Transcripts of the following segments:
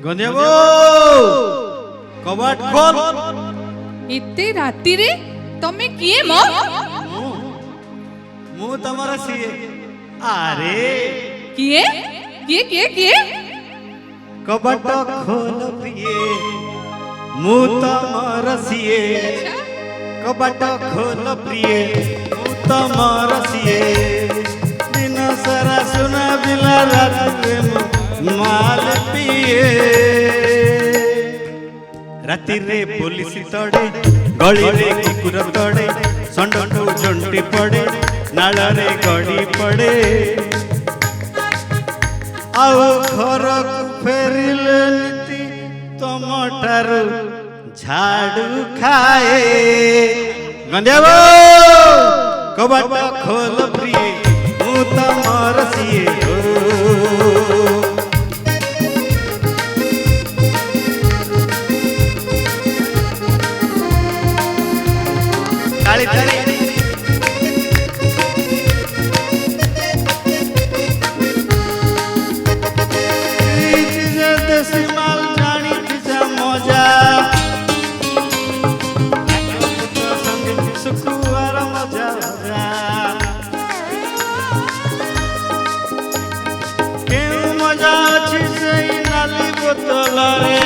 गंदेबो कबाट खोल। इते राती रे तमे किए मो? मु तमरा सिए। अरे किए किए किए किए कबाट खोल प्रिय मु तमरा सिए। कबाट खोल प्रिय मु तमरा सिए। दिन सारा सुना बिला रात में माल पिए। राति रे पुलिस तड़े गली रे कुकुर तड़े संडू जंटी पड़े नाल रे गड़ी पड़े। आओ घर को फेरिले नीति तमठारु झाड़ू खाए। गंदेबो कबाट खोल प्रिय मु तमर सिए। ताली ताली देसी माल जानी जा मजा सुकुआर मजा केउ मजा अछि सेई नाली बोतल रे।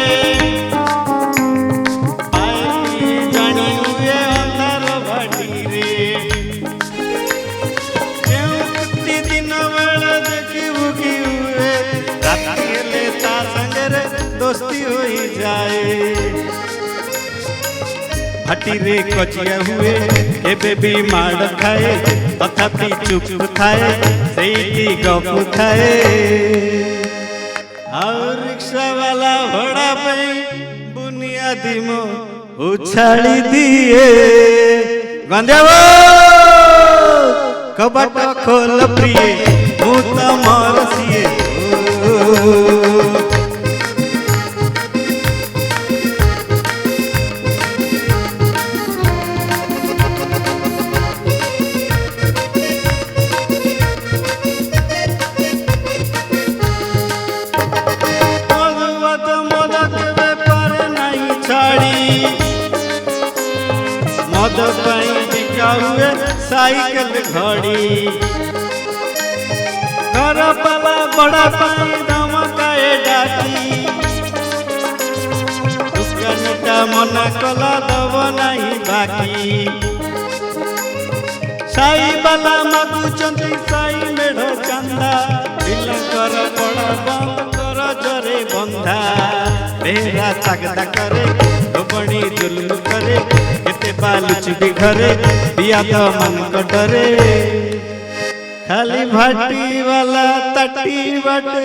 जानी हुए अंधार भाटी रे केउ कुत्ती दिन बेला देखी भूखी हुए रात गेले ता संगे दोस्ती हो जाए। भाटी रे कचिया हुए केबे भी माड़ खाए तथापि चुप थाए सेई गप खाए। और रिक्शा वाला भड़ा पे बुनियादी मो उछाड़ी दिए। गंदेबो कबाट खोल प्रिय मु तमर सिए। मद पाई बिका हुए साइकिल घड़ी घर पाला बड़ा पाई धमकाए डाकी। दुकानटा मना कला दब नहीं बाकी। साई बाला मागुचंती साई मेढ़ चांदा बिलकर बड़ा बंद कर जरे बंधा। बेहरा तागदा करे बड़ी जुल्म करे केते बालुच भी घरे बिया तो मन को डरे। खाली भाटी वाला तटी बटे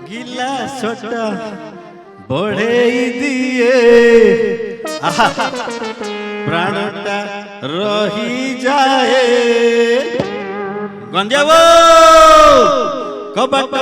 गिला सोटा बढ़े दिए। प्राणटा रही जाए। गंदेबो कबाट